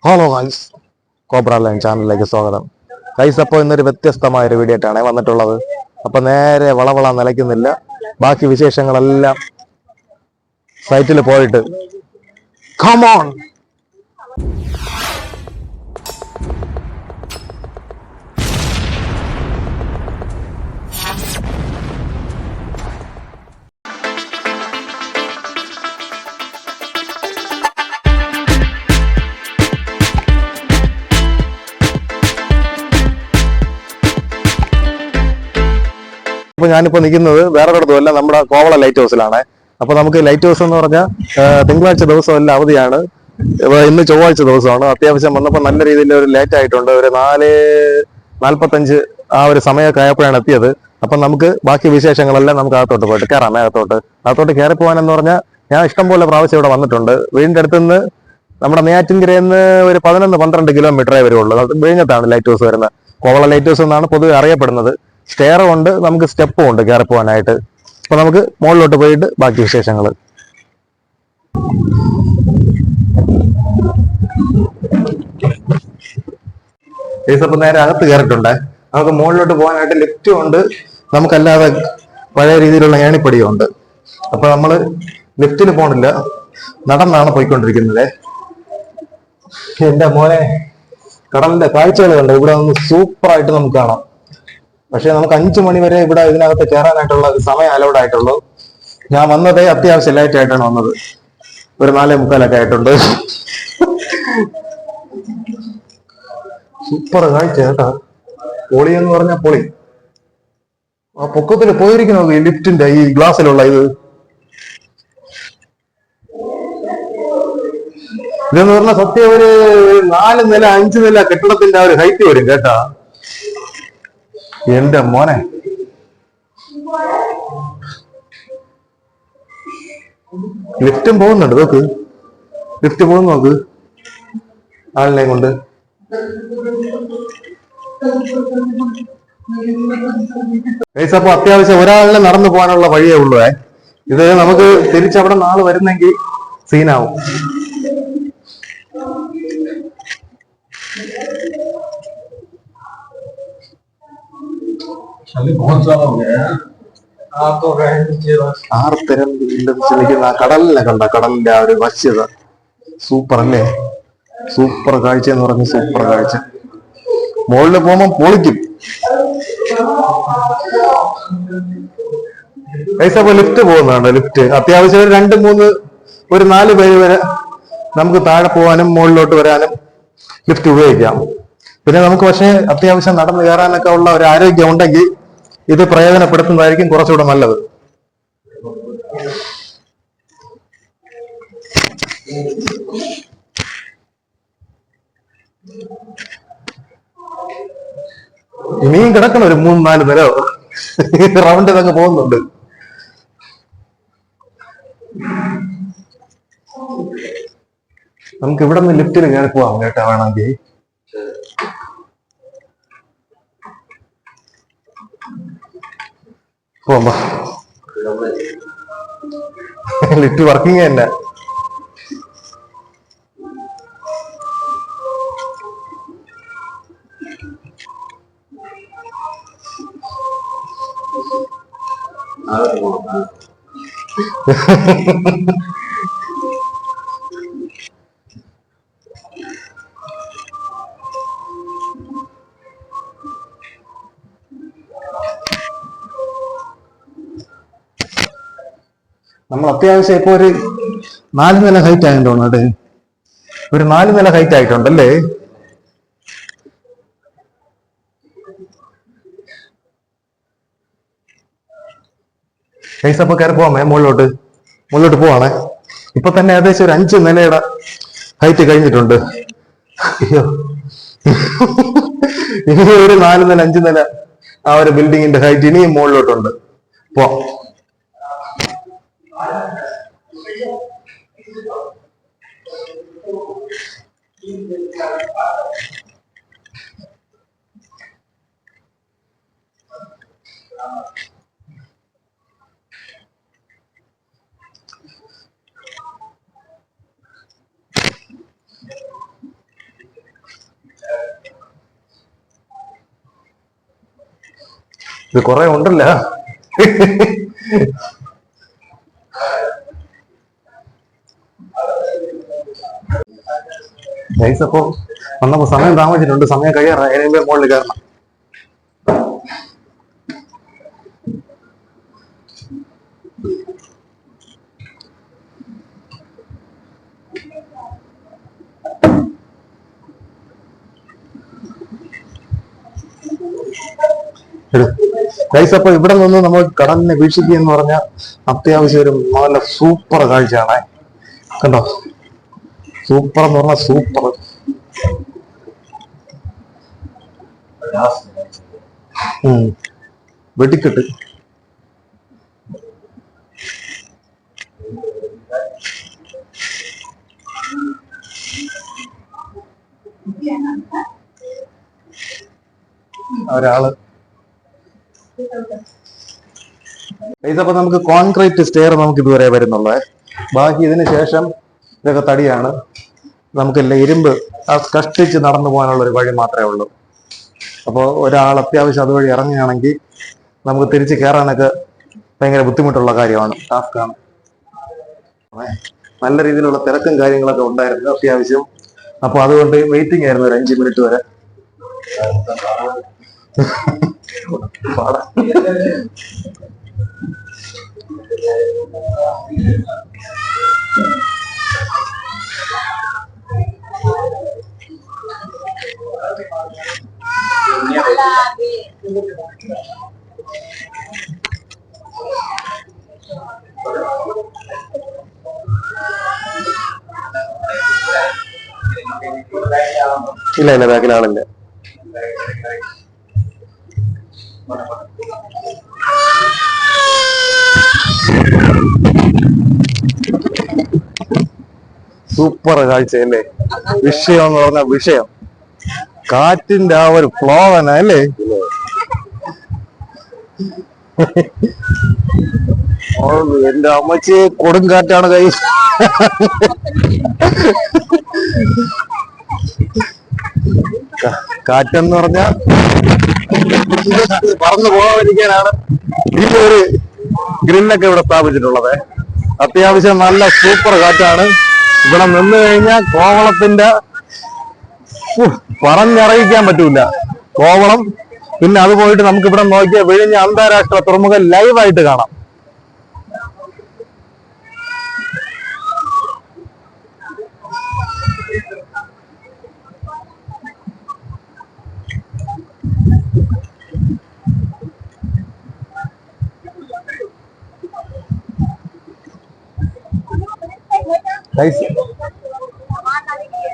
Hello guys, cobra line ചാനലിലേക്ക് സ്വാഗതം. Guys, അപ്പോൾ ഇന്നൊരു വ്യത്യസ്തമായ ഒരു വീഡിയോ ആയിട്ടാണ് വന്നിട്ടുള്ളത്. അപ്പൊ നേരെ വളവള നിലയ്ക്കുന്നില്ല, ബാക്കി വിശേഷങ്ങളെല്ലാം സൈറ്റിൽ പോയിട്ട് കമോൺ. അപ്പൊ ഞാനിപ്പോ നിൽക്കുന്നത് വേറെ ഒരിടത്തുമല്ല, നമ്മുടെ കോവള ലൈറ്റ് ഹൗസിലാണ്. അപ്പൊ നമുക്ക് ലൈറ്റ് ഹൗസ് എന്ന് പറഞ്ഞാൽ തിങ്കളാഴ്ച ദിവസം എല്ലാം അവധിയാണ്. ഇന്ന് ചൊവ്വാഴ്ച ദിവസമാണ്. അത്യാവശ്യം വന്നപ്പോൾ നല്ല രീതിയിൽ ഒരു ലേറ്റ് ആയിട്ടുണ്ട്. ഒരു 4:45 ആ ഒരു സമയമൊക്കെ ആയപ്പോഴാണ് എത്തിയത്. അപ്പൊ നമുക്ക് ബാക്കി വിശേഷങ്ങളെല്ലാം നമുക്ക് അകത്തോട്ട് പോയിട്ട് കയറാം. അകത്തോട്ട് കയറി പോകാനെന്ന് പറഞ്ഞാൽ ഞാൻ ഇഷ്ടംപോലെ പ്രാവശ്യം ഇവിടെ വന്നിട്ടുണ്ട്. വീടിന്റെ അടുത്ത് നിന്ന് നമ്മുടെ നെയ്യാറ്റിൻകരയിൽ നിന്ന് ഒരു 11-12 കിലോമീറ്ററേ വരുള്ളൂ. വിഴിഞ്ഞത്താണ് ലൈറ്റ് ഹൗസ് വരുന്നത്. കോവള ലൈറ്റ് ഹൗസ് എന്നാണ് പൊതുവെ അറിയപ്പെടുന്നത്. സ്റ്റെയറും ഉണ്ട്, നമുക്ക് സ്റ്റെപ്പും ഉണ്ട് കയറി പോകാനായിട്ട്. അപ്പൊ നമുക്ക് മുകളിലോട്ട് പോയിട്ട് ബാക്കി വിശേഷങ്ങൾ. അപ്പൊ നേരെ അകത്ത് കയറിയിട്ടുണ്ട്. നമുക്ക് മുകളിലോട്ട് പോകാനായിട്ട് ലിഫ്റ്റും ഉണ്ട്, നമുക്കല്ലാതെ പഴയ രീതിയിലുള്ള ഏണിപ്പടിയും ഉണ്ട്. അപ്പൊ നമ്മള് ലിഫ്റ്റിൽ പോണില്ല, നടന്നാണ് പോയിക്കൊണ്ടിരിക്കുന്നത്. എന്റെ മോനെ, കടലിന്റെ കാഴ്ചകൾ കണ്ട് ഇവിടെ നിന്ന് സൂപ്പറായിട്ട് നമുക്ക് കാണാം. പക്ഷെ നമുക്ക് 5 മണി വരെ ഇവിടെ ഇതിനകത്ത് കയറാനായിട്ടുള്ള ഒരു സമയം അലൗഡ് ആയിട്ടുള്ളൂ. ഞാൻ വന്നതേ അത്യാവശ്യം ലൈറ്റ് ആയിട്ടാണ് വന്നത്. ഒരു 4:45 ആയിട്ടുണ്ട്. സൂപ്പർ കാഴ്ച കേട്ടാ, പൊളി എന്ന് പറഞ്ഞാൽ പൊളി. ആ പൊക്കത്തിൽ പോയിരിക്കുന്നത് ഈ ലിഫ്റ്റിന്റെ ഈ ഗ്ലാസ്സിലുള്ള ഇതെന്ന് പറഞ്ഞാൽ സത്യം ഒരു 4 നില 5 നില കെട്ടിടത്തിന്റെ ആ ഒരു ഹൈറ്റ് വരും കേട്ടാ. എന്റെ മോനെ, ലിഫ്റ്റും പോകുന്നുണ്ട്. നോക്ക്, ലിഫ്റ്റ് പോകുന്നു, നോക്ക് ആളിനെ കൊണ്ട്. അപ്പൊ അത്യാവശ്യം ഒരാളിനെ നടന്നു പോകാനുള്ള വഴിയേ ഉള്ളൂ. ഇത് നമുക്ക് തിരിച്ചവിടെ നാളെ വരുന്നെങ്കിൽ സീനാവും. ആർത്തരം നിൽക്കുന്ന ആ കടലിനെ കണ്ട, കടലിന്റെ ആ ഒരു വശ്യത സൂപ്പർ അല്ലേ. സൂപ്പർ കാഴ്ച എന്ന് പറഞ്ഞ സൂപ്പർ കാഴ്ച. മുകളിൽ പോകുമ്പോൾ പൊളിക്കും. അപ്പൊ ലിഫ്റ്റ് പോകുന്നുണ്ട്. ലിഫ്റ്റ് അത്യാവശ്യം ഒരു 2-3 ഒരു 4 പേര് വരെ നമുക്ക് താഴെ പോകാനും മുകളിലോട്ട് വരാനും ലിഫ്റ്റ് ഉപയോഗിക്കാം. പിന്നെ നമുക്ക് പക്ഷേ അത്യാവശ്യം നടന്നു കയറാനൊക്കെ ഉള്ള ഒരു ആരോഗ്യം ഉണ്ടെങ്കിൽ ഇത് പ്രയോജനപ്പെടുത്തുന്നതായിരിക്കും കുറച്ചുകൂടെ നല്ലത്. ഇനിയും കിടക്കണം ഒരു 3-4 നില റൗണ്ട് ഇതങ്ങ് പോകുന്നുണ്ട്. നമുക്ക് ഇവിടെ നിന്ന് ലിഫ്റ്റിൽ കയറി പോവാം കേട്ടാ, വേണമെങ്കിൽ. പോവാ, ലിഫ്റ്റ് വർക്കിംഗ് തന്നെ. നമ്മൾ അത്യാവശ്യം ഇപ്പൊ ഒരു 4 നില ഹൈറ്റ് ആയെന്ന് തോന്നുന്നു. ഒരു 4 നില ഹൈറ്റ് ആയിട്ടുണ്ടല്ലേ. അപ്പൊ കയറി പോവാമേ, മുകളിലോട്ട് പോവാണേ. ഇപ്പൊ തന്നെ ഏകദേശം ഒരു 5 നിലയുടെ ഹൈറ്റ് കഴിഞ്ഞിട്ടുണ്ട്. അയ്യോ, ഇനി ഒരു 4 നില 5 നില ആ ഒരു ബിൽഡിങ്ങിന്റെ ഹൈറ്റ് ഇനിയും മുകളിലോട്ടുണ്ട്. പോവാം. ഇത് കുറെ ഉണ്ടല്ല. ഗൈസ് അപ്പൊ വന്നപ്പോ സമയം താമസിച്ചിട്ടുണ്ട്, സമയം കഴിയാറായി, അതിന് മുമ്പേ മുകളിൽ കയറണം. ഗൈസ് അപ്പൊ ഇവിടെ നിന്ന് നമ്മൾ കടലിനെ വീക്ഷിക്കുക എന്ന് പറഞ്ഞാൽ അത്യാവശ്യം ഒരു നല്ല സൂപ്പർ കാഴ്ചയാണ്. കണ്ടോ, സൂപ്പർ എന്ന് പറഞ്ഞാൽ സൂപ്പർ. വെടിക്കെട്ട്. ഒരാള് ഇതപ്പോ നമുക്ക് കോൺക്രീറ്റ് സ്റ്റെയർ നമുക്ക് ഇതുവരെ വരുന്നുള്ളത്. ബാക്കി ഇതിന് ശേഷം ഇതൊക്കെ തടിയാണ്. നമുക്ക് ഇരുമ്പ് കഷ്ടിച്ച് നടന്നു പോകാനുള്ള ഒരു വഴി മാത്രമേ ഉള്ളൂ. അപ്പോൾ ഒരാൾ അത്യാവശ്യം അതുവഴി ഇറങ്ങുകയാണെങ്കിൽ നമുക്ക് തിരിച്ച് കയറാനൊക്കെ ഭയങ്കര ബുദ്ധിമുട്ടുള്ള കാര്യമാണ്, ടാസ്ക്കാണ്. നല്ല രീതിയിലുള്ള തിരക്കും കാര്യങ്ങളൊക്കെ ഉണ്ടായിരുന്നു അത്യാവശ്യം. അപ്പൊ അതുകൊണ്ട് വെയിറ്റിംഗ് ആയിരുന്നു ഒരു 5 മിനിറ്റ് വരെ. ഇല്ല ബാക്കിൽ ആളില്ല. സൂപ്പർ കാഴ്ചയല്ലേ? വിഷയം എന്ന് പറഞ്ഞ വിഷയം, കാറ്റിന്റെ ആ ഒരു ഫ്ലോ തന്നെ അല്ലേ? എന്റെ അമ്മച്ചി കൊടുങ്കാറ്റാണ് കൈ. കാറ്റെന്ന് പറഞ്ഞ പറന്നു പോകാതിരിക്കാനാണ് ഈ ഒരു ഗ്രില്ലൊക്കെ ഇവിടെ സ്ഥാപിച്ചിട്ടുള്ളത്. അത്യാവശ്യം നല്ല സൂപ്പർ കാറ്റാണ്. ഇവിടെ നിന്ന് കഴിഞ്ഞാൽ കോവളത്തിന്റെ പറഞ്ഞറിയിക്കാൻ പറ്റൂല. കോവളം, പിന്നെ അത് പോയിട്ട് നമുക്ക് ഇവിടെ നോക്കിയാൽ വിഴിഞ്ഞ അന്താരാഷ്ട്ര തുറമുഖം ലൈവായിട്ട് കാണാം.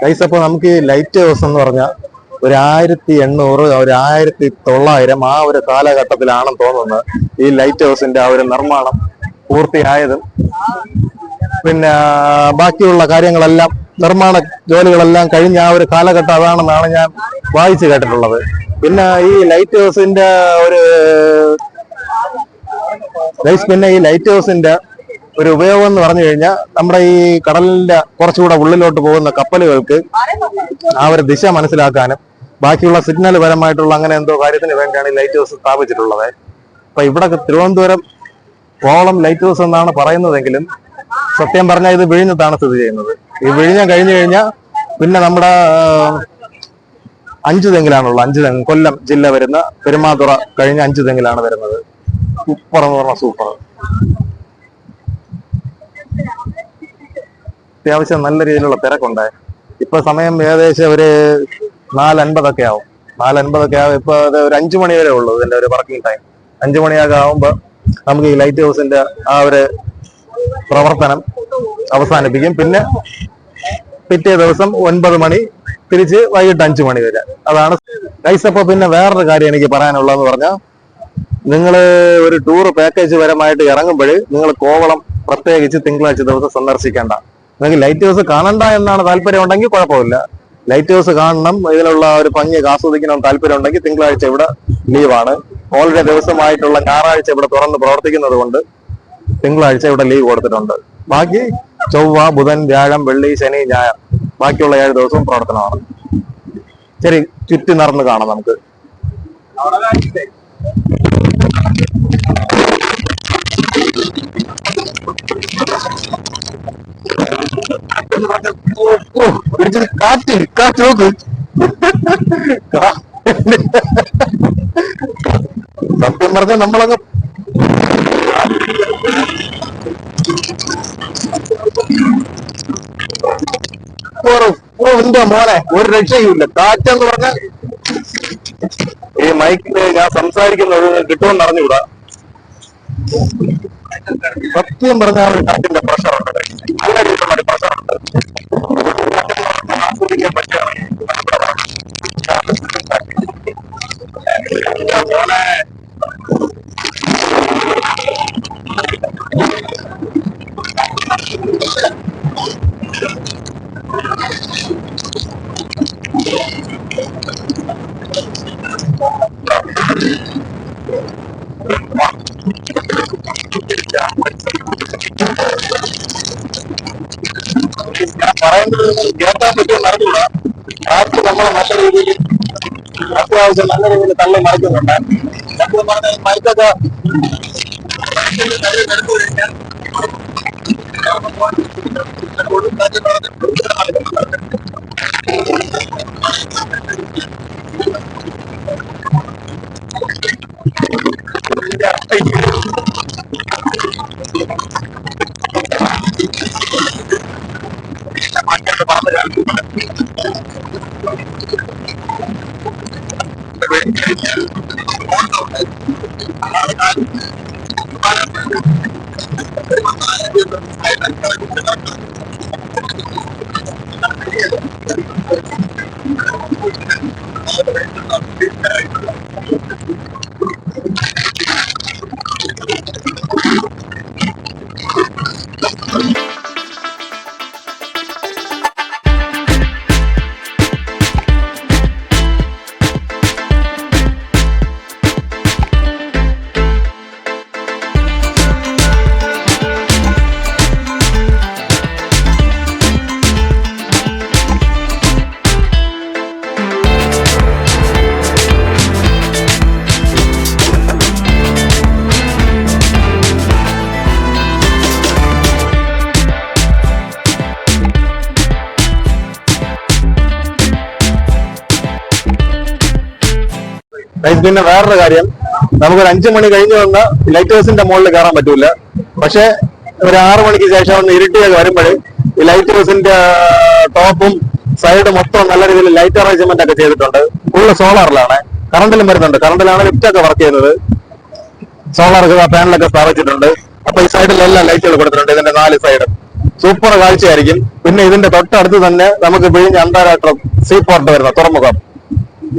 ഗൈസ് അപ്പൊ നമുക്ക് ലൈറ്റ് ഹൗസ് എന്ന് പറഞ്ഞാൽ 1800 1900 ആ ഒരു കാലഘട്ടത്തിലാണെന്ന് തോന്നുന്നത് ഈ ലൈറ്റ് ഹൗസിന്റെ ആ ഒരു നിർമ്മാണം പൂർത്തിയായതും. പിന്നെ ബാക്കിയുള്ള കാര്യങ്ങളെല്ലാം, നിർമ്മാണ ജോലികളെല്ലാം കഴിഞ്ഞ ആ ഒരു കാലഘട്ടം അതാണെന്നാണ് ഞാൻ വായിച്ചു കേട്ടിട്ടുള്ളത്. പിന്നെ ഈ ലൈറ്റ് ഹൗസിന്റെ ഒരു ഉപയോഗം എന്ന് പറഞ്ഞു കഴിഞ്ഞാൽ നമ്മുടെ ഈ കടലിന്റെ കുറച്ചുകൂടെ ഉള്ളിലോട്ട് പോകുന്ന കപ്പലുകൾക്ക് ആ ഒരു ദിശ മനസ്സിലാക്കാനും ബാക്കിയുള്ള സിഗ്നൽ പരമായിട്ടുള്ള അങ്ങനെ എന്തോ കാര്യത്തിന് വേണ്ടിയാണ് ഈ ലൈറ്റ് ഹൗസ് സ്ഥാപിച്ചിട്ടുള്ളത്. അപ്പൊ ഇവിടെ തിരുവനന്തപുരം കോവളം ലൈറ്റ് ഹൗസ് എന്നാണ് പറയുന്നതെങ്കിലും സത്യം പറഞ്ഞാൽ ഇത് വിഴിഞ്ഞത്താണ് സ്ഥിതി ചെയ്യുന്നത്. ഈ വിഴിഞ്ഞം കഴിഞ്ഞു കഴിഞ്ഞാൽ പിന്നെ നമ്മുടെ 5 തെങ്ങിലാണുള്ളത്. 5 തെങ്ങ്, കൊല്ലം ജില്ല വരുന്ന പെരുമാതുറ കഴിഞ്ഞ് 5 തെങ്ങിലാണ് വരുന്നത്. സൂപ്പർ എന്ന് പറഞ്ഞാൽ സൂപ്പർ. അത്യാവശ്യം നല്ല രീതിയിലുള്ള തിരക്കുണ്ടായി. ഇപ്പൊ സമയം ഏകദേശം ഒരു 4:50 ആവും. 4:50 ആവും. ഇപ്പൊ അത് ഒരു 5 മണി വരെ ഉള്ളൂ ഇതിന്റെ ഒരു വർക്കിംഗ് ടൈം. 5 മണിയൊക്കെ ആവുമ്പോ നമുക്ക് ഈ ലൈറ്റ് ഹൗസിന്റെ ആ ഒരു പ്രവർത്തനം അവസാനിപ്പിക്കും. പിന്നെ പിറ്റേ ദിവസം 9 മണി തിരിച്ച് വൈകിട്ട് 5 മണി വരെ. അതാണ് ഗൈസ്. അപ്പൊ പിന്നെ വേറൊരു കാര്യം എനിക്ക് പറയാനുള്ളതെന്ന് പറഞ്ഞാൽ, നിങ്ങൾ ഒരു ടൂർ പാക്കേജ് പരമായിട്ട് ഇറങ്ങുമ്പോൾ നിങ്ങൾ കോവളം പ്രത്യേകിച്ച് തിങ്കളാഴ്ച ദിവസം സന്ദർശിക്കേണ്ട. നിങ്ങൾക്ക് ലൈറ്റ് ഹൗസ് കാണണ്ട എന്നാണ് താല്പര്യം ഉണ്ടെങ്കിൽ കുഴപ്പമില്ല. ലൈറ്റ് ഹൗസ് കാണണം, ഇതിലുള്ള ഒരു ഭംഗി ആസ്വദിക്കണം താല്പര്യം ഉണ്ടെങ്കിൽ തിങ്കളാഴ്ച ഇവിടെ ലീവാണ്. ഹോളിഡേ ദിവസമായിട്ടുള്ള ഞായറാഴ്ച ഇവിടെ തുറന്ന് പ്രവർത്തിക്കുന്നത് കൊണ്ട് തിങ്കളാഴ്ച ഇവിടെ ലീവ് കൊടുത്തിട്ടുണ്ട്. ബാക്കി ചൊവ്വ, ബുധൻ, വ്യാഴം, വെള്ളി, ശനി, ഞായർ, ബാക്കിയുള്ള 7 ദിവസവും പ്രവർത്തനമാണ്. ശരി, ചുറ്റി നടന്ന് കാണാം നമുക്ക്. കാറ്റ് കാറ്റ് നോക്ക്. സത്യം പറഞ്ഞ നമ്മളങ്ങ് എന്തോ മോനെ ഒരു രക്ഷയുമില്ല. കാറ്റെന്ന് പറഞ്ഞാൽ ഈ മൈക്കില് ഞാൻ സംസാരിക്കുന്നത് കിട്ടുമെന്ന് അറിഞ്ഞുകൂടാ. സത്യം പറഞ്ഞാൽ കാറ്റിന്റെ പ്രഷറുണ്ട്, നല്ല രീതിയിലുള്ള പ്രഷറുണ്ട്. ആസ്വദിക്കാൻ പറ്റുകയാണെങ്കിൽ ഞാൻ പറയുന്നത് കേൾക്കാൻ പറ്റുമെന്ന് അറിഞ്ഞൂടാ. കാറ്റ് നമ്മളെ നല്ല രീതിയിൽ അത്യാവശ്യം നല്ല രീതിയിൽ തള്ളി മറിക്കുന്നുണ്ട്. സത്യം പറഞ്ഞാൽ മൈക്കൊക്കെ പിന്നെ വേറൊരു കാര്യം, നമുക്കൊരു 5 മണി കഴിഞ്ഞ് വന്ന ലൈറ്റ് ഹൗസിന്റെ മുകളിൽ കയറാൻ പറ്റൂല. പക്ഷെ ഒരു 6 മണിക്ക് ശേഷം ഒന്ന് ഇരുട്ടിയൊക്കെ വരുമ്പോൾ ഈ ലൈറ്റ് ഹൗസിന്റെ ടോപ്പും സൈഡ് മൊത്തം നല്ല രീതിയിൽ ലൈറ്റ് അറേഞ്ച്മെന്റ് ഒക്കെ ചെയ്തിട്ടുണ്ട്. ഫുള്ള് സോളാറിലാണ്, കറണ്ടിലും വരുന്നുണ്ട്. കറണ്ടിലാണ് ലിഫ്റ്റ് ഒക്കെ വർക്ക് ചെയ്യുന്നത്. സോളാർ പാനലൊക്കെ സ്ഥാപിച്ചിട്ടുണ്ട്. അപ്പൊ ഈ സൈഡിലെല്ലാം ലൈറ്റുകൾ കൊടുത്തിട്ടുണ്ട്. ഇതിന്റെ 4 സൈഡും സൂപ്പർ കാഴ്ചയായിരിക്കും. പിന്നെ ഇതിന്റെ തൊട്ടടുത്ത് തന്നെ നമുക്ക് വിഴിഞ്ഞ അന്താരാഷ്ട്ര സീപോർട്ട് വരുന്ന തുറമുഖം.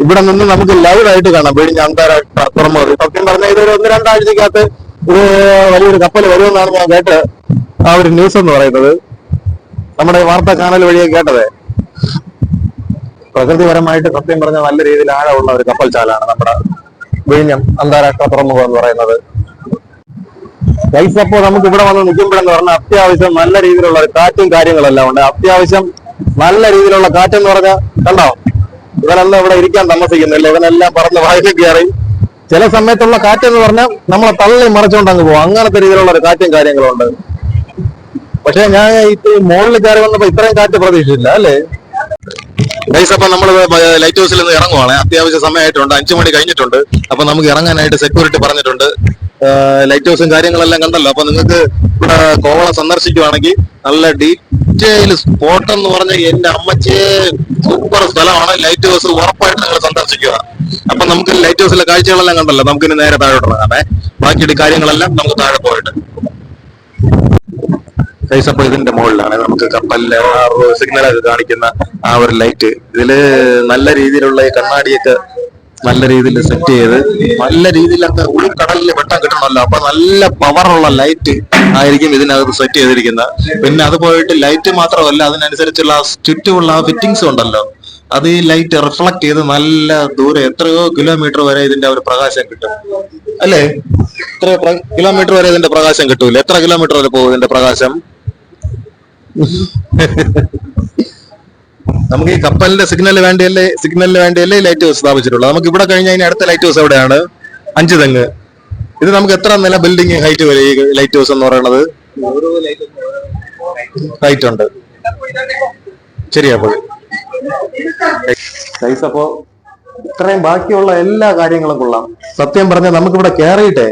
ഇവിടെ നിന്ന് നമുക്ക് ലൈവ് ആയിട്ട് കാണാം വിഴിഞ്ഞ അന്താരാഷ്ട്ര തുറമുഖം. സത്യം പറഞ്ഞാൽ ഇതൊരു 1-2 ആഴ്ചക്കകത്ത് ഒരു വലിയൊരു കപ്പൽ വരുമെന്നാണ് ഞാൻ കേട്ട് ആ ഒരു ന്യൂസ് എന്ന് പറയുന്നത്. നമ്മുടെ വാർത്താ ചാനൽ വഴിയൊക്കെ കേട്ടത്. പ്രകൃതിപരമായിട്ട് സത്യം പറഞ്ഞാൽ നല്ല രീതിയിൽ ആഴമുള്ള ഒരു കപ്പൽ ചാലാണ് നമ്മുടെ വിഴിഞ്ഞം അന്താരാഷ്ട്ര തുറമുഖം എന്ന് പറയുന്നത്. ഗൈസ്, അപ്പോൾ നമുക്ക് ഇവിടെ വന്ന് നിൽക്കുമ്പോഴെന്ന് പറഞ്ഞാൽ അത്യാവശ്യം നല്ല രീതിയിലുള്ള ഒരു കാറ്റും കാര്യങ്ങളെല്ലാം ഉണ്ട്. അത്യാവശ്യം നല്ല രീതിയിലുള്ള കാറ്റെന്ന് പറഞ്ഞാൽ കണ്ടോ, ഇവനെല്ലാം ഇവിടെ ഇരിക്കാൻ താമസിക്കുന്നില്ല. ഇവനെല്ലാം പറന്ന് വായിലേക്ക് കയറി. ചില സമയത്തുള്ള കാറ്റെന്ന് പറഞ്ഞാൽ നമ്മളെ തള്ളി മറിച്ചുകൊണ്ട് അങ്ങ് പോകും. അങ്ങനത്തെ രീതിയിലുള്ള ഒരു കാറ്റും കാര്യങ്ങളുണ്ട്. പക്ഷെ ഞാൻ ഈ മുകളിൽ കയറി വന്നപ്പോ ഇത്രയും കാറ്റ് പ്രതീക്ഷിച്ചില്ല, അല്ലേ ഗൈസ്? അപ്പൊ നമ്മള് ലൈറ്റ് ഹൗസിൽ നിന്ന് ഇറങ്ങുവാണ്. അത്യാവശ്യം സമയമായിട്ടുണ്ട്, 5 മണി കഴിഞ്ഞിട്ടുണ്ട്. അപ്പൊ നമുക്ക് ഇറങ്ങാനായിട്ട് സെക്യൂരിറ്റി പറഞ്ഞിട്ടുണ്ട്. ലൈറ്റ് ഹൗസും കാര്യങ്ങളെല്ലാം കണ്ടല്ലോ. അപ്പൊ നിങ്ങൾക്ക് ഇവിടെ കോവളം സന്ദർശിക്കുവാണെങ്കിൽ നല്ല ഡീറ്റെയിൽ സ്പോട്ട് എന്ന് പറഞ്ഞ എന്റെ അമ്മച്ചേ സൂപ്പർ സ്ഥലമാണ്. ലൈറ്റ് ഹൗസ് ഉറപ്പായിട്ട് നിങ്ങൾ സന്ദർശിക്കുക. അപ്പൊ നമുക്ക് ലൈറ്റ് ഹൗസിലെ കാഴ്ചകളെല്ലാം കണ്ടല്ലോ. നമുക്കിനി നേരെ താഴോട്ട് ഇറങ്ങാമേ. ബാക്കിയുടെ കാര്യങ്ങളെല്ലാം നമുക്ക് താഴെ പോയിട്ട്. ഗൈസ്, അപ്പൊ ഇതിന്റെ മുകളിലാണ് നമുക്ക് കപ്പലിലെ സിഗ്നലൊക്കെ കാണിക്കുന്ന ആ ഒരു ലൈറ്റ്. ഇതില് നല്ല രീതിയിലുള്ള ഈ കണ്ണാടിയൊക്കെ നല്ല രീതിയിൽ സെറ്റ് ചെയ്ത് നല്ല രീതിയിലൊക്കെ ഉൾക്കടലിൽ വെട്ടം കിട്ടണമല്ലോ. അപ്പൊ നല്ല പവറുള്ള ലൈറ്റ് ആയിരിക്കും ഇതിനകത്ത് സെറ്റ് ചെയ്തിരിക്കുന്നത്. പിന്നെ അത് പോയിട്ട് ലൈറ്റ് മാത്രമല്ല, അതിനനുസരിച്ചുള്ള ചുറ്റുമുള്ള ആ ഫിറ്റിങ്സും ഉണ്ടല്ലോ. അത് ഈ ലൈറ്റ് റിഫ്ലക്ട് ചെയ്ത് നല്ല ദൂരെ എത്രയോ കിലോമീറ്റർ വരെ ഇതിന്റെ ഒരു പ്രകാശം കിട്ടും, അല്ലേ? എത്ര കിലോമീറ്റർ വരെ ഇതിന്റെ പ്രകാശം കിട്ടൂല? എത്ര കിലോമീറ്റർ വരെ പോകും ഇതിന്റെ പ്രകാശം? നമുക്ക് ഈ കപ്പലിന്റെ സിഗ്നലിന് വേണ്ടിയല്ലേ ലൈറ്റ് ഹൗസ് സ്ഥാപിച്ചിട്ടുള്ളത്. നമുക്ക് ഇവിടെ കഴിഞ്ഞാൽ ഇനി അടുത്ത ലൈറ്റ് ഹൗസ് എവിടെയാണ്? 5 തെങ്ങ്. ഇത് നമുക്ക് എത്ര നില ബിൽഡിംഗ് ഹൈറ്റ് വരെ ഈ ലൈറ്റ് ഹൗസ് എന്ന് പറയുന്നത്? ഹൈറ്റ് ഉണ്ട്. ശരിയാ. അപ്പോ ഇത്രയും ബാക്കിയുള്ള എല്ലാ കാര്യങ്ങളും കൊള്ളാം. സത്യം പറഞ്ഞാൽ നമുക്കിവിടെ കയറിയിട്ടേ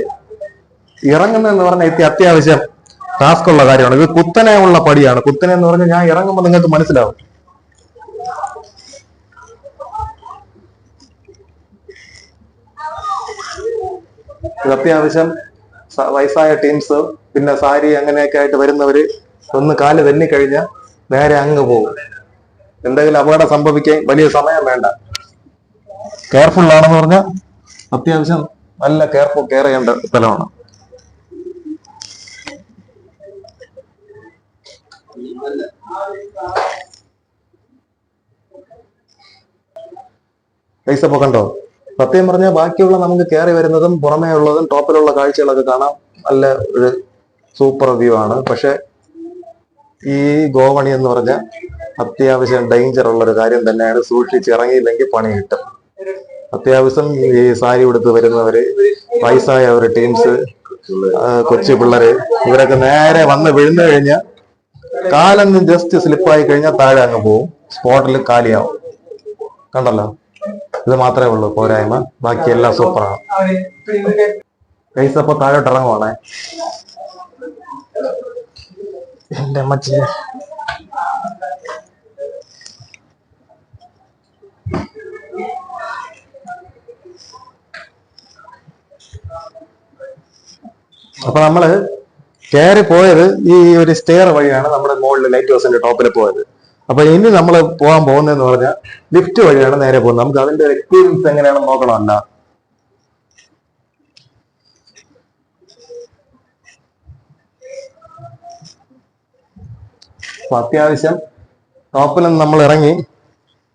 ഇറങ്ങുന്നതെന്ന് പറഞ്ഞാൽ അത്യാവശ്യം ടാസ്ക് ഉള്ള കാര്യമാണ്. ഇത് കുത്തനെ ഉള്ള പടിയാണ്. കുത്തനെ എന്ന് പറഞ്ഞാൽ ഞാൻ ഇറങ്ങുമ്പോൾ നിങ്ങൾക്ക് മനസ്സിലാവും. ഇത് അത്യാവശ്യം വയസ്സായ ടീംസ് പിന്നെ സാരി അങ്ങനെയൊക്കെ ആയിട്ട് വരുന്നവര് ഒന്ന് കാല് തെന്നിക്കഴിഞ്ഞാൽ നേരെ അങ്ങ് പോകും. എന്തെങ്കിലും അപകടം സംഭവിക്കാൻ വലിയ സമയം വേണ്ട. കെയർഫുൾ ആണെന്ന് പറഞ്ഞാൽ അത്യാവശ്യം നല്ല കെയർ ചെയ്യേണ്ട സ്ഥലമാണ്. പൈസപ്പോ കണ്ടോ? സത്യം പറഞ്ഞാൽ ബാക്കിയുള്ള നമുക്ക് കയറി വരുന്നതും പുറമേ ഉള്ളതും ടോപ്പിലുള്ള കാഴ്ചകളൊക്കെ കാണാം. നല്ല ഒരു സൂപ്പർ വ്യൂ ആണ്. പക്ഷെ ഈ ഗോവണി എന്ന് പറഞ്ഞാൽ അത്യാവശ്യം ഡേഞ്ചർ ഉള്ള ഒരു കാര്യം തന്നെയാണ്. സൂക്ഷിച്ച് ഇറങ്ങിയില്ലെങ്കിൽ പണി കിട്ടും. അത്യാവശ്യം ഈ സാരി ഉടുത്ത് വരുന്നവര്, വയസ്സായവര്, ടീംസ്, കൊച്ചു പിള്ളേര്, ഇവരൊക്കെ നേരെ വന്ന് വീഴുന്നു കഴിഞ്ഞാൽ കാലൊന്നും ജസ്റ്റ് സ്ലിപ്പായി കഴിഞ്ഞാൽ താഴെ അങ്ങ് പോവും. സ്പോട്ടിൽ കാലിയാവും. കണ്ടല്ലോ, ഇത് മാത്രമേ ഉള്ളൂ പോരായ്മ. ബാക്കി എല്ലാം സൂപ്പറാണ്. പൈസ അപ്പൊ താഴോട്ട് ഇറങ്ങുവാണേ. എന്റെ അമ്മച്ചി അപ്പൊ നമ്മള് കയറി പോയത് ഈ ഒരു സ്റ്റെയർ വഴിയാണ് നമ്മുടെ മുകളിൽ ലൈറ്റ് ഹൗസിന്റെ ടോപ്പിൽ പോയത്. അപ്പൊ ഇനി നമ്മൾ പോകാൻ പോകുന്നതെന്ന് പറഞ്ഞാൽ ലിഫ്റ്റ് വഴിയാണ് നേരെ പോകുന്നത്. നമുക്ക് അതിന്റെ എക്സ്പീരിയൻസ് എങ്ങനെയാണെന്ന് നോക്കണമല്ല. അപ്പൊ അത്യാവശ്യം ടോപ്പിൽ നിന്ന് നമ്മൾ ഇറങ്ങി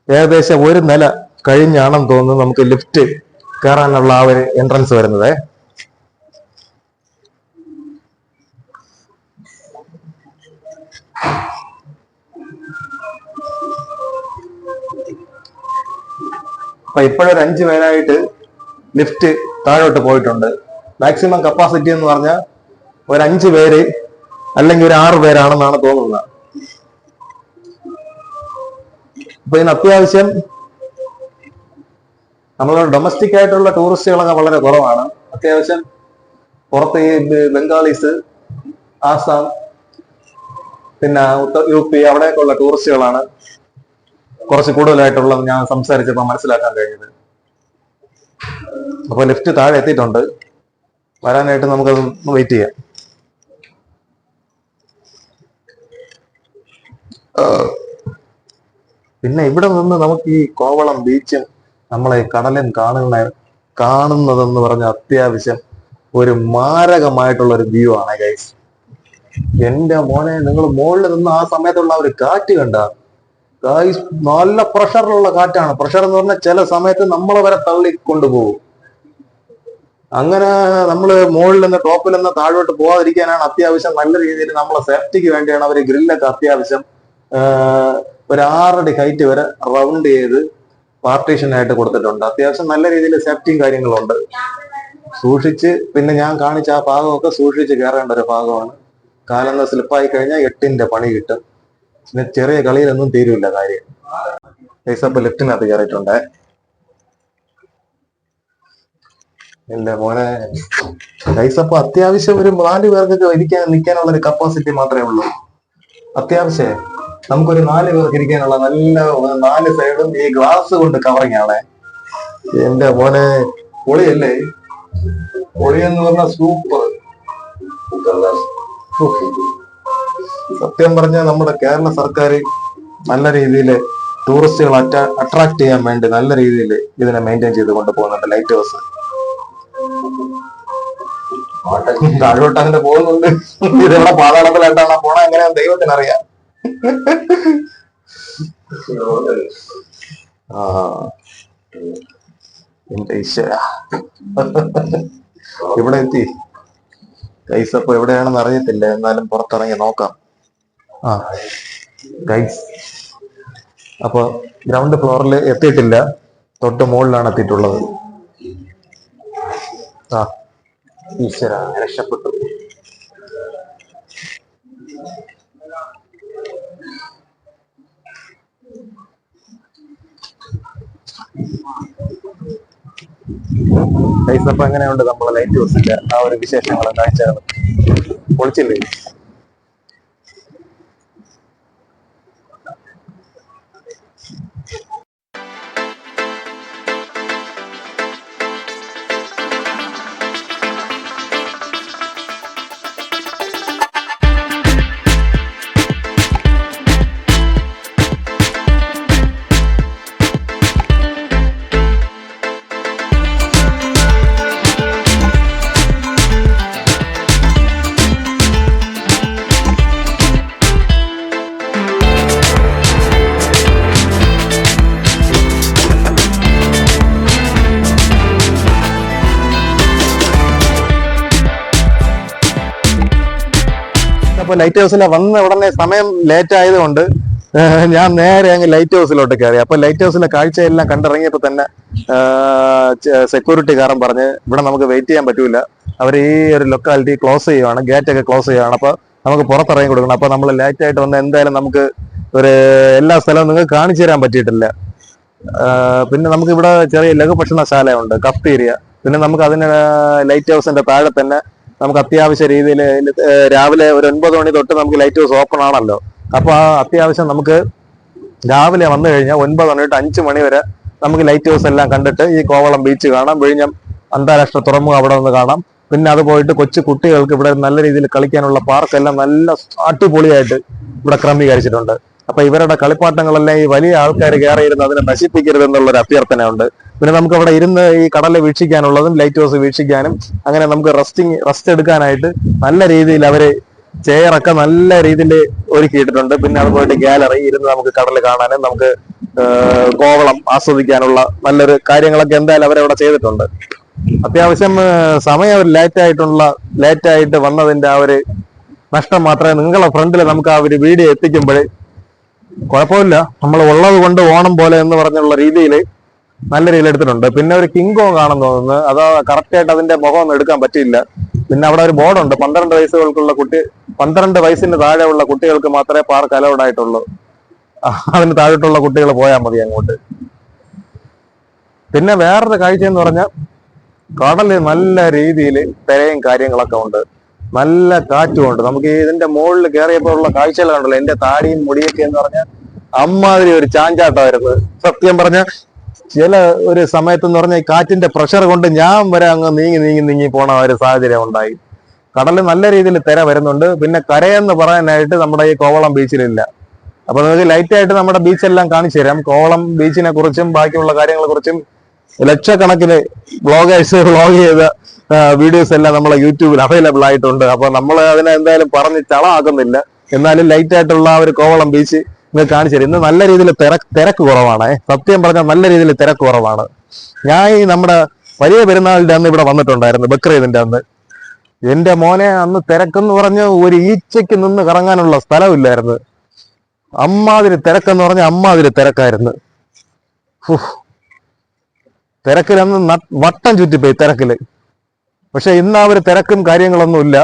ഏകദേശം ഒരു നില കഴിഞ്ഞാണെന്ന് തോന്നുന്നു നമുക്ക് ലിഫ്റ്റ് കയറാനുള്ള ആ ഒരു എൻട്രൻസ് വരുന്നത്. അപ്പൊ ഇപ്പോഴൊരു 5 പേരായിട്ട് ലിഫ്റ്റ് താഴോട്ട് പോയിട്ടുണ്ട്. മാക്സിമം കപ്പാസിറ്റി എന്ന് പറഞ്ഞാൽ ഒരു 5 പേര് അല്ലെങ്കിൽ ഒരു 6 പേരാണെന്നാണ് തോന്നുന്നത്. അപ്പൊ ഇതിന് അത്യാവശ്യം നമ്മളെ ഡൊമസ്റ്റിക് ആയിട്ടുള്ള ടൂറിസ്റ്റുകളൊക്കെ വളരെ കുറവാണ്. അത്യാവശ്യം പുറത്ത് ഈ ബംഗാളീസ്, ആസാം, പിന്നെ UP അവിടെയൊക്കെ ഉള്ള ടൂറിസ്റ്റുകളാണ് കുറച്ച് കൂടുതലായിട്ടുള്ളത് ഞാൻ സംസാരിച്ചപ്പോൾ മനസ്സിലാക്കാൻ കഴിഞ്ഞത്. അപ്പൊ ലിഫ്റ്റ് താഴെ എത്തിയിട്ടുണ്ട്. വരാനായിട്ട് നമുക്കത് വെയിറ്റ് ചെയ്യാം. പിന്നെ ഇവിടെ നിന്ന് നമുക്ക് ഈ കോവളം ബീച്ചും നമ്മളെ കടലും കാണുന്നതെന്ന് പറഞ്ഞ അത്യാവശ്യം ഒരു മാരകമായിട്ടുള്ള ഒരു വ്യൂ ആണ് ഗൈസ്. എന്റെ മോനെ, നിങ്ങൾ മുകളിൽ നിന്ന് ആ സമയത്തുള്ള ഒരു കാറ്റ് കണ്ട ഗൈസ്, നല്ല പ്രഷറിലുള്ള കാറ്റാണ്. പ്രഷർ എന്ന് പറഞ്ഞാൽ ചില സമയത്ത് നമ്മളെ വരെ തള്ളി കൊണ്ടുപോകും. അങ്ങനെ നമ്മൾ മുകളിൽ നിന്ന് ടോപ്പിൽ നിന്ന് താഴോട്ട് പോകാതിരിക്കാനാണ് അത്യാവശ്യം നല്ല രീതിയിൽ നമ്മളെ സേഫ്റ്റിക്ക് വേണ്ടിയാണ് അവർ ഗ്രില്ലൊക്കെ അത്യാവശ്യം ഒരു 6 അടി ഹൈറ്റ് വരെ റൗണ്ട് ചെയ്ത് പാർട്ടീഷനായിട്ട് കൊടുത്തിട്ടുണ്ട്. അത്യാവശ്യം നല്ല രീതിയിൽ സേഫ്റ്റിയും കാര്യങ്ങളുണ്ട്. സൂക്ഷിച്ച്, പിന്നെ ഞാൻ കാണിച്ച ആ ഭാഗമൊക്കെ സൂക്ഷിച്ച് കയറേണ്ട ഒരു ഭാഗമാണ്. കാലൊന്ന് സ്ലിപ്പായി കഴിഞ്ഞാൽ 8ന്റെ പണി കിട്ടും. പിന്നെ ചെറിയ കളിയിലൊന്നും തീരുമില്ല കാര്യം. പൈസപ്പ് ലിഫ്റ്റിനകത്ത് കയറിയിട്ടുണ്ട്. എന്റെ മോനെ, പൈസപ്പ് അത്യാവശ്യം ഒരു 4 പേർക്ക് നിൽക്കാനുള്ള ഒരു കപ്പാസിറ്റി മാത്രമേ ഉള്ളൂ. അത്യാവശ്യം നമുക്കൊരു 4 പേർക്ക് ഇരിക്കാനുള്ള നല്ല 4 സൈഡും ഈ ഗ്ലാസ് കൊണ്ട് കവറിങ് ആണ്. എന്റെ മോനെ, പൊളിയല്ലേ? പൊളിയെന്ന് പറഞ്ഞ സൂപ്പർ. സത്യം പറഞ്ഞാൽ നമ്മുടെ കേരള സർക്കാർ നല്ല രീതിയിൽ ടൂറിസ്റ്റുകൾ അട്രാക്ട് ചെയ്യാൻ വേണ്ടി നല്ല രീതിയിൽ ഇതിനെ മെയിൻറ്റെയിൻ ചെയ്ത് കൊണ്ടുപോകുന്നുണ്ട്. ലൈറ്റ് ഹൗസ് താഴോട്ട് അങ്ങനെ പോകുന്നുണ്ട്. ഇതെവിടെ പാതാളത്തിലായിട്ടാണ് പോണ എങ്ങനെയാ ദൈവത്തിനറിയാം. എന്റെ ഈശ്വര, ഇവിടെ എത്തി. ഗൈസ് അപ്പൊ എവിടെയാണെന്ന് അറിയത്തില്ല, എന്നാലും പുറത്തിറങ്ങി നോക്കാം. ഗൈസ് അപ്പൊ ഗ്രൗണ്ട് ഫ്ലോറിൽ എത്തിയിട്ടില്ല, തൊട്ട് മുകളിലാണ് എത്തിയിട്ടുള്ളത്. ഈശ്വര രക്ഷപ്പെട്ടു. അപ്പൊ എങ്ങനെയുണ്ട് നമ്മളെ ലൈറ്റ് ഹൗസിന്റെ ആ ഒരു വിശേഷങ്ങളും കാഴ്ചകളും? പൊളിച്ചില്ലേ? അപ്പൊ ലൈറ്റ് ഹൗസിലെ വന്ന ഉടനെ സമയം ലേറ്റ് ആയതുകൊണ്ട് ഞാൻ നേരെ അങ്ങ് ലൈറ്റ് ഹൗസിലോട്ട് കയറി. അപ്പൊ ലൈറ്റ് ഹൗസിലെ കാഴ്ചയെല്ലാം കണ്ടിറങ്ങിയപ്പോ തന്നെ സെക്യൂരിറ്റിക്കാരൻ പറഞ്ഞ് ഇവിടെ നമുക്ക് വെയിറ്റ് ചെയ്യാൻ പറ്റൂല, അവർ ഈ ഒരു ലൊക്കാലിറ്റി ക്ലോസ് ചെയ്യുവാണ്, ഗേറ്റ് ഒക്കെ ക്ലോസ് ചെയ്യുവാണ്, അപ്പൊ നമുക്ക് പുറത്തിറങ്ങി കൊടുക്കണം. അപ്പൊ നമ്മൾ ലേറ്റ് ആയിട്ട് വന്ന എന്തായാലും നമുക്ക് ഒരു എല്ലാ സ്ഥലവും നിങ്ങൾക്ക് കാണിച്ചു തരാൻ പറ്റിയിട്ടില്ല. പിന്നെ നമുക്ക് ഇവിടെ ചെറിയ ലഘുഭക്ഷണശാലയുണ്ട്, കഫ്തീരിയ. പിന്നെ നമുക്ക് അതിന് ലൈറ്റ് ഹൗസിന്റെ താഴെ തന്നെ നമുക്ക് അത്യാവശ്യ രീതിയിൽ രാവിലെ ഒരു 9 മണി തൊട്ട് നമുക്ക് ലൈറ്റ് ഹൗസ് ഓപ്പൺ ആണല്ലോ. അപ്പൊ ആ അത്യാവശ്യം നമുക്ക് രാവിലെ വന്നു കഴിഞ്ഞാൽ 9 മണി തൊട്ട് 5 മണി വരെ നമുക്ക് ലൈറ്റ് ഹൗസ് എല്ലാം കണ്ടിട്ട് ഈ കോവളം ബീച്ച് കാണാം, വിഴിഞ്ഞം അന്താരാഷ്ട്ര തുറമുഖം അവിടെ നിന്ന് കാണാം. പിന്നെ അത് പോയിട്ട് കൊച്ചു കുട്ടികൾക്ക് ഇവിടെ നല്ല രീതിയിൽ കളിക്കാനുള്ള പാർക്കെല്ലാം നല്ല അടിപൊളിയായിട്ട് ഇവിടെ ക്രമീകരിച്ചിട്ടുണ്ട്. അപ്പൊ ഇവരുടെ കളിപ്പാട്ടങ്ങളെല്ലാം ഈ വലിയ ആൾക്കാർ കയറിയിരുന്ന് അതിനെ നശിപ്പിക്കരുത് എന്നുള്ളൊരു അഭ്യർത്ഥനയുണ്ട്. പിന്നെ നമുക്ക് അവിടെ ഇരുന്ന് ഈ കടല് വീക്ഷിക്കാനുള്ളതും ലൈറ്റ് ഹൗസ് വീക്ഷിക്കാനും അങ്ങനെ നമുക്ക് റെസ്റ്റ് എടുക്കാനായിട്ട് നല്ല രീതിയിൽ അവര് ചെയറൊക്കെ നല്ല രീതിയിൽ ഒരുക്കിയിട്ടുണ്ട്. പിന്നെ അതുപോലെ ഗാലറി ഇരുന്ന് നമുക്ക് കടല് കാണാനും നമുക്ക് കോവളം ആസ്വദിക്കാനുള്ള നല്ലൊരു കാര്യങ്ങളൊക്കെ എന്തായാലും അവരവിടെ ചെയ്തിട്ടുണ്ട്. അത്യാവശ്യം സമയം ഒരു ലേറ്റായിട്ട് വന്നതിന്റെ ആ ഒരു നഷ്ടം മാത്രമേ നിങ്ങളെ ഫ്രണ്ടിൽ നമുക്ക് ആ ഒരു വീഡിയോ എത്തിക്കുമ്പോഴേ കുഴപ്പമില്ല, നമ്മൾ ഉള്ളത് കൊണ്ട് ഓണം പോലെ എന്ന് പറഞ്ഞുള്ള രീതിയിൽ നല്ല രീതിയിൽ എടുത്തിട്ടുണ്ട്. പിന്നെ ഒരു കിങ് കോങ് ആണെന്ന് തോന്നുന്നു, അത് കറക്റ്റ് ആയിട്ട് അതിന്റെ മുഖം ഒന്നും എടുക്കാൻ പറ്റിയില്ല. പിന്നെ അവിടെ ഒരു ബോർഡുണ്ട്, 12 വയസ്സിന് താഴെയുള്ള കുട്ടികൾക്ക് മാത്രമേ പാർക്ക് അലൗഡ് ആയിട്ടുള്ളൂ, അതിന് താഴോട്ടുള്ള കുട്ടികൾ പോയാൽ മതി അങ്ങോട്ട്. പിന്നെ വേറൊരു കാഴ്ച എന്ന് പറഞ്ഞാൽ കടല് നല്ല രീതിയിൽ തിരയും കാര്യങ്ങളൊക്കെ ഉണ്ട്, നല്ല കാറ്റുമുണ്ട്. നമുക്ക് ഇതിന്റെ മുകളിൽ കയറിയപ്പോൾ ഉള്ള കാഴ്ചകൾ കണ്ടല്ലോ, എന്റെ താടിയും മുടിയൊക്കെ എന്ന് പറഞ്ഞാൽ അമ്മാതിരി ഒരു ചാഞ്ചാട്ടമായിരുന്നു. സത്യം പറഞ്ഞ ചില ഒരു സമയത്ത് എന്ന് പറഞ്ഞാൽ ഈ കാറ്റിന്റെ പ്രഷർ കൊണ്ട് ഞാൻ വരെ അങ്ങ് നീങ്ങി പോണ ഒരു സാഹചര്യം ഉണ്ടായി. കടല് നല്ല രീതിയിൽ തിര വരുന്നുണ്ട്. പിന്നെ കരയെന്ന് പറയാനായിട്ട് നമ്മുടെ ഈ കോവളം ബീച്ചിലില്ല. അപ്പൊ നിങ്ങൾക്ക് ലൈറ്റ് ആയിട്ട് നമ്മുടെ ബീച്ചെല്ലാം കാണിച്ചു തരാം. കോവളം ബീച്ചിനെ കുറിച്ചും ബാക്കിയുള്ള കാര്യങ്ങളെ കുറിച്ചും ലക്ഷക്കണക്കിന് വ്ളോഗേഴ്സ് വ്ളോഗ് ചെയ്ത വീഡിയോസ് എല്ലാം നമ്മളെ യൂട്യൂബിൽ അവൈലബിൾ ആയിട്ടുണ്ട്. അപ്പൊ നമ്മൾ അതിനെ എന്തായാലും പറഞ്ഞ് ചളമാക്കുന്നില്ല. എന്നാലും ലൈറ്റ് ആയിട്ടുള്ള ആ ഒരു കോവളം ബീച്ച് നിങ്ങൾക്ക് കാണിച്ചു തരും. ഇന്ന് നല്ല രീതിയിൽ തിരക്ക് കുറവാണ്. സത്യം പറഞ്ഞാൽ നല്ല രീതിയിൽ തിരക്ക് കുറവാണ്. ഞാൻ ഈ നമ്മുടെ വലിയ പെരുന്നാളിന്റെ അന്ന് ഇവിടെ വന്നിട്ടുണ്ടായിരുന്നു, ബക്രീദിന്റെ അന്ന്. എന്റെ മോനെ അന്ന് തിരക്കെന്ന് പറഞ്ഞ് ഒരു ഈച്ചയ്ക്ക് നിന്ന് കറങ്ങാനുള്ള സ്ഥലമില്ലായിരുന്നു. അമ്മാതിരി തിരക്കെന്ന് പറഞ്ഞ അമ്മാതിരി തിരക്കായിരുന്നു. തിരക്കിൽ അന്ന് വട്ടം ചുറ്റിപ്പോയി തിരക്കില്. പക്ഷെ ഇന്ന് ആ ഒരു തിരക്കും കാര്യങ്ങളൊന്നുമില്ല.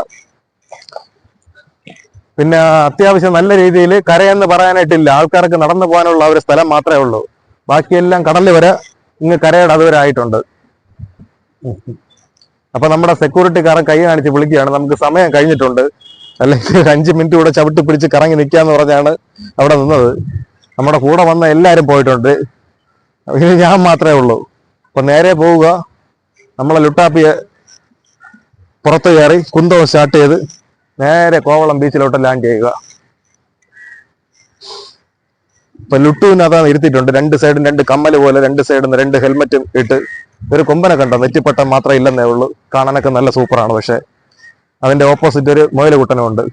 പിന്നെ അത്യാവശ്യം നല്ല രീതിയിൽ കരയെന്ന് പറയാനായിട്ടില്ല, ആൾക്കാർക്ക് നടന്നു പോകാനുള്ള ഒരു സ്ഥലം മാത്രമേ ഉള്ളൂ. ബാക്കിയെല്ലാം കടല് വരെ ഇങ്ങ് കരയുടെ അതുവരെ ആയിട്ടുണ്ട്. അപ്പൊ നമ്മുടെ സെക്യൂരിറ്റിക്കാരൻ കൈ കാണിച്ച് വിളിക്കുകയാണ്, നമുക്ക് സമയം കഴിഞ്ഞിട്ടുണ്ട്, അല്ലെങ്കിൽ 5 മിനിറ്റ് കൂടെ ചവിട്ടി പിടിച്ച് കറങ്ങി നിൽക്കാന്ന് പറഞ്ഞാണ് അവിടെ നിന്നത്. നമ്മുടെ കൂടെ വന്ന എല്ലാവരും പോയിട്ടുണ്ട്, ഇനി ഞാൻ മാത്രമേ ഉള്ളൂ. അപ്പൊ നേരെ പോവുക, നമ്മളെ ലുട്ടാപ്പിയെ പുറത്ത് കയറി കുന്തവും സ്റ്റാർട്ട് ചെയ്ത് നേരെ കോവളം ബീച്ചിലോട്ട് ലാൻഡ് ചെയ്യുക. ഇപ്പൊ ലുട്ടുവിനകത്താണ് ഇരുത്തിയിട്ടുണ്ട്, 2 സൈഡും 2 കമ്മല് പോലെ 2 സൈഡും 2 ഹെൽമെറ്റും ഇട്ട്. ഒരു കൊമ്പനെ കണ്ടോ, നെറ്റിപ്പട്ടം മാത്രം ഇല്ലെന്നേ ഉള്ളൂ, കാണാനൊക്കെ നല്ല സൂപ്പറാണ്. പക്ഷെ അതിന്റെ ഓപ്പോസിറ്റ് ഒരു മുയലുകുട്ടനും ഉണ്ട്.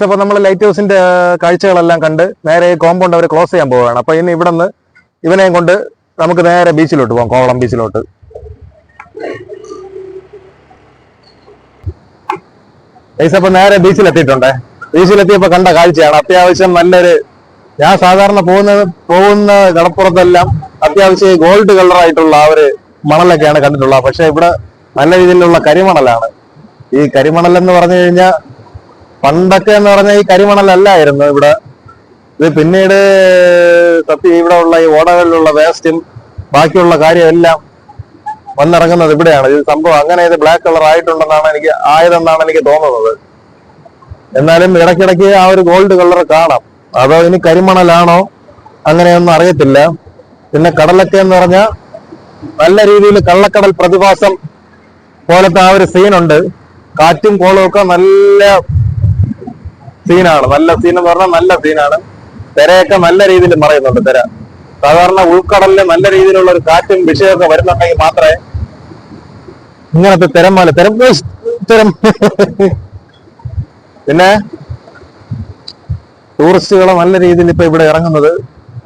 അപ്പൊ നമ്മൾ ലൈറ്റ് ഹൗസിന്റെ കാഴ്ചകളെല്ലാം കണ്ട് നേരെ കോമ്പൗണ്ട് അവർ ക്ലോസ് ചെയ്യാൻ പോവുകയാണ്. അപ്പൊ ഇനി ഇവിടെ നിന്ന് ഇവനെയും കൊണ്ട് നമുക്ക് നേരെ ബീച്ചിലോട്ട് പോകാം, കോവളം ബീച്ചിലോട്ട്. അപ്പൊ നേരെ ബീച്ചിലെത്തിയിട്ടുണ്ടേ. ബീച്ചിലെത്തിയപ്പോ കണ്ട കാഴ്ചയാണ്, അത്യാവശ്യം നല്ലൊരു ഞാൻ സാധാരണ പോകുന്ന കടപ്പുറത്തെല്ലാം അത്യാവശ്യം ഗോൾഡ് കളർ ആയിട്ടുള്ള ആ ഒരു മണലൊക്കെയാണ് കണ്ടിട്ടുള്ളത്. പക്ഷെ ഇവിടെ നല്ല രീതിയിലുള്ള കരിമണലാണ്. ഈ കരിമണൽ എന്ന് പറഞ്ഞു കഴിഞ്ഞാൽ പണ്ടൊക്കെ എന്ന് പറഞ്ഞാൽ ഈ കരിമണലല്ലായിരുന്നു ഇവിടെ. ഇത് പിന്നീട് ഇവിടെ ഉള്ള ഈ ഓടകളിലുള്ള വേസ്റ്റും ബാക്കിയുള്ള കാര്യമെല്ലാം വന്നിറങ്ങുന്നത് ഇവിടെയാണ്. ഇത് സംഭവം അങ്ങനെ ഇത് ബ്ലാക്ക് കളർ ആയതെന്നാണ് എനിക്ക് തോന്നുന്നത്. എന്നാലും ഇടയ്ക്കിടയ്ക്ക് ആ ഒരു ഗോൾഡ് കളർ കാണാം. അതോ ഇനി കരിമണലാണോ അങ്ങനെയൊന്നും അറിയത്തില്ല. പിന്നെ കടലൊക്കെ എന്ന് പറഞ്ഞാൽ നല്ല രീതിയിൽ കള്ളക്കടൽ പ്രതിഭാസം പോലത്തെ ആ ഒരു സീനുണ്ട്. കാറ്റും കോളും ഒക്കെ നല്ല സീനാണ്. നല്ല സീൻ എന്ന് പറഞ്ഞാൽ നല്ല സീനാണ്. തിരയൊക്കെ നല്ല രീതിയിൽ മറയുന്നുണ്ട്. തിര സാധാരണ ഉൾക്കടലില് നല്ല രീതിയിലുള്ള ഒരു കാറ്റും വിഷയമൊക്കെ വരുന്നുണ്ടെങ്കിൽ മാത്രമേ ഇങ്ങനത്തെ തിരം പിന്നെ ടൂറിസ്റ്റുകളെ നല്ല രീതിയിൽ ഇപ്പൊ ഇവിടെ ഇറങ്ങുന്നത്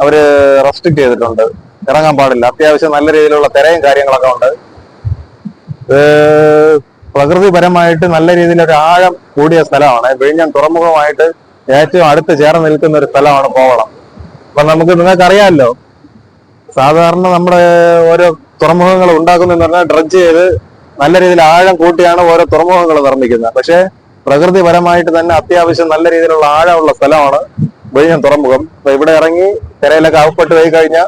അവര് റെസ്ട്രിക്ട് ചെയ്തിട്ടുണ്ട്. ഇറങ്ങാൻ പാടില്ല. അത്യാവശ്യം നല്ല രീതിയിലുള്ള തിരയും കാര്യങ്ങളൊക്കെ ഉണ്ട്. പ്രകൃതിപരമായിട്ട് നല്ല രീതിയിൽ ഒരു ആഴം കൂടിയ സ്ഥലമാണ്. വിഴിഞ്ഞം തുറമുഖമായിട്ട് ഏറ്റവും അടുത്ത് ചേർന്ന് നിൽക്കുന്ന ഒരു സ്ഥലമാണ് കോവളം. അപ്പൊ നിങ്ങൾക്ക് അറിയാമല്ലോ, സാധാരണ നമ്മുടെ ഓരോ തുറമുഖങ്ങൾ ഉണ്ടാക്കുന്നതെന്ന് പറഞ്ഞാൽ ഡ്രഡ്ജ് ചെയ്ത് നല്ല രീതിയിൽ ആഴം കൂട്ടിയാണ് ഓരോ തുറമുഖങ്ങൾ നിർമ്മിക്കുന്നത്. പക്ഷെ പ്രകൃതിപരമായിട്ട് തന്നെ അത്യാവശ്യം നല്ല രീതിയിലുള്ള ആഴമുള്ള സ്ഥലമാണ് വിഴിഞ്ഞം തുറമുഖം. അപ്പൊ ഇവിടെ ഇറങ്ങി തിരയിലൊക്കെ അകപ്പെട്ട് പോയി കഴിഞ്ഞാൽ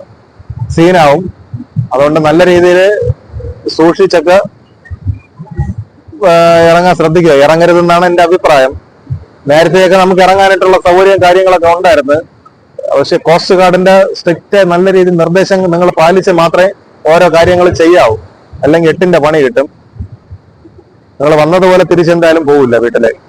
സീനാവും. അതുകൊണ്ട് നല്ല രീതിയിൽ സൂക്ഷിച്ചൊക്കെ ഇറങ്ങാൻ ശ്രദ്ധിക്കുക. ഇറങ്ങരുതെന്നാണ് എന്റെ അഭിപ്രായം. നേരത്തെയൊക്കെ നമുക്ക് ഇറങ്ങാനായിട്ടുള്ള സൗകര്യം കാര്യങ്ങളൊക്കെ ഉണ്ടായിരുന്നു. പക്ഷെ കോസ്റ്റ് ഗാർഡിന്റെ സ്ട്രിക്റ്റ് നല്ല രീതിയിൽ നിർദ്ദേശങ്ങൾ നിങ്ങൾ പാലിച്ച് മാത്രമേ ഓരോ കാര്യങ്ങൾ ചെയ്യാവൂ. അല്ലെങ്കിൽ 8ന്റെ പണി കിട്ടും. നിങ്ങൾ വന്നതുപോലെ തിരിച്ചെന്തായാലും പോകില്ല വീട്ടിലേക്ക്.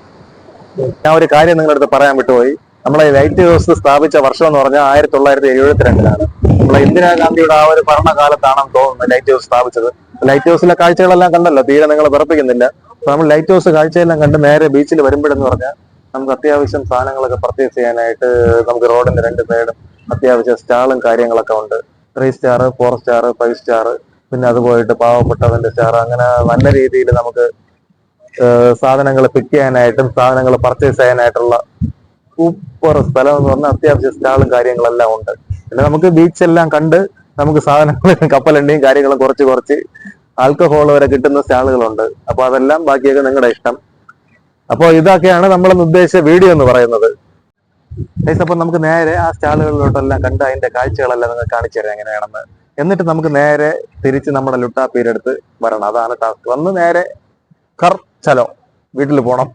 ഞാൻ ഒരു കാര്യം നിങ്ങളുടെ അടുത്ത് പറയാൻ വിട്ടുപോയി. നമ്മളെ ലൈറ്റ് ഹൗസ് സ്ഥാപിച്ച വർഷം എന്ന് പറഞ്ഞാൽ 1972 നമ്മളെ ഇന്ദിരാഗാന്ധിയുടെ ആ ഒരു ഭരണകാലത്താണെന്ന് തോന്നുന്നത് ലൈറ്റ് ഹൗസ് സ്ഥാപിച്ചത്. ലൈറ്റ് ഹൗസിലെ കാഴ്ചകളെല്ലാം കണ്ടല്ലോ, തീരെ നിങ്ങൾ വിറപ്പിക്കുന്നില്ല. നമ്മൾ ലൈറ്റ് ഹൗസ് കാഴ്ചയെല്ലാം കണ്ട് നേരെ ബീച്ചിൽ വരുമ്പോഴെന്ന് പറഞ്ഞാൽ നമുക്ക് അത്യാവശ്യം സാധനങ്ങളൊക്കെ പർച്ചേസ് ചെയ്യാനായിട്ട് നമുക്ക് റോഡിന്റെ 2 സൈഡും അത്യാവശ്യം സ്റ്റാളും കാര്യങ്ങളൊക്കെ ഉണ്ട്. 3 സ്റ്റാർ, 4 സ്റ്റാർ, 5 സ്റ്റാർ, പിന്നെ അത് പോയിട്ട് പാവപ്പെട്ടവന്റെ സ്റ്റാർ, അങ്ങനെ നല്ല രീതിയിൽ നമുക്ക് സാധനങ്ങൾ പിക്ക് ചെയ്യാനായിട്ടും സാധനങ്ങൾ പർച്ചേസ് ചെയ്യാനായിട്ടുള്ള സൂപ്പർ സ്ഥലം എന്ന് പറഞ്ഞാൽ അത്യാവശ്യം സ്റ്റാളും കാര്യങ്ങളെല്ലാം ഉണ്ട്. പിന്നെ നമുക്ക് ബീച്ചെല്ലാം കണ്ട് നമുക്ക് സാധനങ്ങളും കപ്പലണ്ടിയും കാര്യങ്ങളും കുറച്ച് ആൽക്കഹോൾ വരെ കിട്ടുന്ന സ്റ്റാളുകളുണ്ട്. അപ്പൊ അതെല്ലാം ബാക്കിയൊക്കെ നിങ്ങളുടെ ഇഷ്ടം. അപ്പോൾ ഇതൊക്കെയാണ് നമ്മൾ ഉദ്ദേശിച്ച വീഡിയോ എന്ന് പറയുന്നത്. അപ്പൊ നമുക്ക് നേരെ ആ സ്റ്റാളുകളിലോട്ടെല്ലാം കണ്ട് അതിന്റെ കാഴ്ചകളെല്ലാം നിങ്ങൾ കാണിച്ചു തരാം എങ്ങനെയാണെന്ന്. എന്നിട്ട് നമുക്ക് നേരെ തിരിച്ച് നമ്മുടെ ലുട്ടാപ്പീരെടുത്ത് വരണം. അതാണ് ടാസ്ക്. വന്ന് നേരെ ചലോ വീട്ടിൽ പോണം.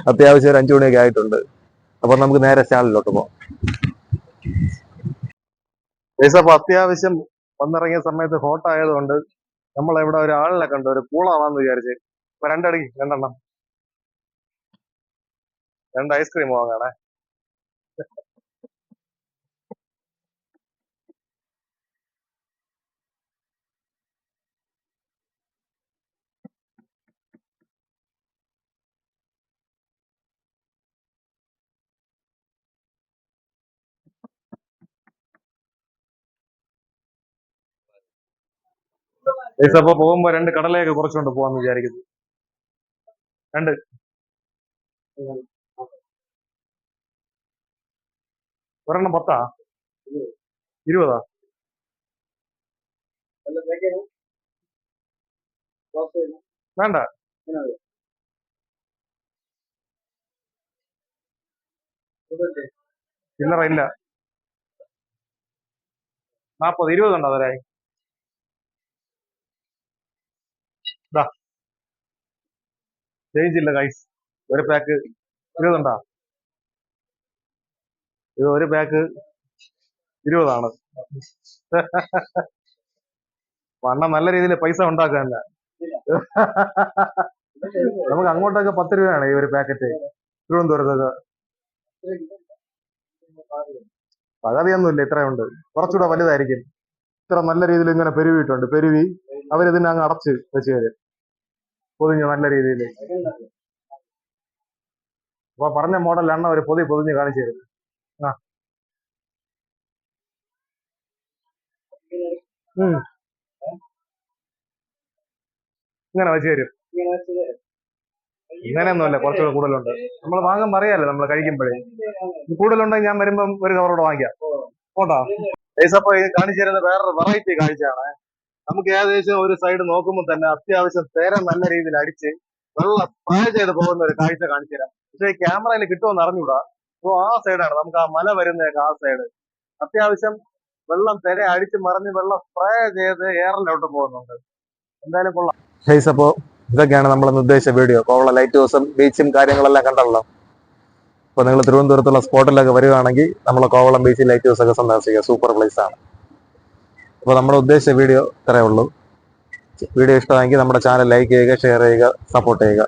അത്യാവശ്യം ഒരു 5 മണിയൊക്കെ ആയിട്ടുണ്ട്. അപ്പൊ നമുക്ക് നേരെ സ്റ്റാളിലോട്ട് പോകാം. അപ്പൊ അത്യാവശ്യം വന്നിറങ്ങിയ സമയത്ത് ഹോട്ട് ആയതുകൊണ്ട് നമ്മൾ ഇവിടെ ഒരാളിനെ കണ്ടു, ഒരു കൂളാവാന്ന് വിചാരിച്ച്. അപ്പൊ രണ്ടെണ്ണം 2 ഐസ്ക്രീം വാങ്ങാണേ. അപ്പൊ പോകുമ്പോ 2 കടലയൊക്കെ കുറച്ചുകൊണ്ട് പോവാന്ന് വിചാരിക്കുന്നു. 2 ഒരെണ്ണം 10 20 വേണ്ട, ചില്ലറ ഇല്ല. 40 20 ഉണ്ടോ അതരായി? ചേഞ്ച് ഇല്ല ഗൈസ്. ഒരു പാക്ക് 20 ഉണ്ടോ? ഇത് ഒരു പാക്ക് 20 അണ്ണൻ നല്ല രീതിയിൽ പൈസ ഉണ്ടാക്കാനല്ല. നമുക്ക് അങ്ങോട്ടൊക്കെ 10 രൂപയാണ് ഈ ഒരു പാക്കറ്റ്. തിരുവനന്തപുരത്തൊക്കെ പകുതിയൊന്നുമില്ല, ഇത്രയുണ്ട്. കുറച്ചുകൂടെ വലുതായിരിക്കും. ഇത്ര നല്ല രീതിയിൽ ഇങ്ങനെ പെരുവിയിട്ടുണ്ട്. പെരുവി അവരിതിനെ അങ്ങ് അടച്ച് വെച്ച് തരും, പൊതിഞ്ഞ് നല്ല രീതിയിൽ. അപ്പൊ പറഞ്ഞ മോഡൽ എണ്ണ ഒരു പൊതിഞ്ഞ് കാണിച്ചു തരും. ആ ഇങ്ങനെ വെച്ച് തരും. ഇങ്ങനെയൊന്നുമല്ല, കുറച്ചുകൂടെ കൂടുതലുണ്ട്. നമ്മൾ വാങ്ങാൻ അറിയാലോ, നമ്മൾ കഴിക്കുമ്പോഴേ. കൂടുതലുണ്ടെങ്കിൽ ഞാൻ വരുമ്പം ഒരു കവറോട് വാങ്ങിക്കാം. പോട്ടോ. അപ്പൊ ഇത് കാണിച്ചു തരുന്ന വേറൊരു വെറൈറ്റി കാഴ്ചയാണ്. നമുക്ക് ഏകദേശം ഒരു സൈഡ് നോക്കുമ്പോൾ തന്നെ അത്യാവശ്യം തേര നല്ല രീതിയിൽ അടിച്ച് വെള്ളം സ്പ്രേ ചെയ്ത് പോകുന്ന ഒരു കാഴ്ച കാണിച്ചു തരാം. പക്ഷേ ക്യാമറയിൽ കിട്ടുമെന്ന് അറിഞ്ഞൂടാ. അപ്പൊ ആ സൈഡാണ് നമുക്ക് ആ മല വരുന്നതൊക്കെ, ആ സൈഡ് അത്യാവശ്യം വെള്ളം തിര അടിച്ച് മറിഞ്ഞ് വെള്ളം സ്പ്രേ ചെയ്ത് എയറിലോട്ട് പോകുന്നുണ്ട്. എന്തായാലും കൊള്ളാം. അപ്പോ ഇതൊക്കെയാണ് നമ്മൾ ഉദ്ദേശിച്ച വീഡിയോ. കോവളം ലൈറ്റ് ഹൗസും ബീച്ചും കാര്യങ്ങളെല്ലാം കണ്ടല്ലോ. അപ്പൊ നിങ്ങൾ തിരുവനന്തപുരത്തുള്ള സ്പോട്ടിലൊക്കെ വരികയാണെങ്കിൽ നമ്മളെ കോവളം ബീച്ച് ലൈറ്റ് ഹൗസ് ഒക്കെ സന്ദർശിക്കുക. സൂപ്പർ പ്ലേസ് ആണ്. അപ്പോൾ നമ്മുടെ ഉദ്ദേശിച്ച വീഡിയോ ഇത്രയേ ഉള്ളൂ. വീഡിയോ ഇഷ്ടമായെങ്കിൽ നമ്മുടെ ചാനൽ ലൈക്ക് ചെയ്യുക, ഷെയർ ചെയ്യുക, സപ്പോർട്ട് ചെയ്യുക.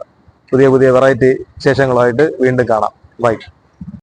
പുതിയ പുതിയ വെറൈറ്റി വിശേഷങ്ങളുമായിട്ട് വീണ്ടും കാണാം. ബൈ.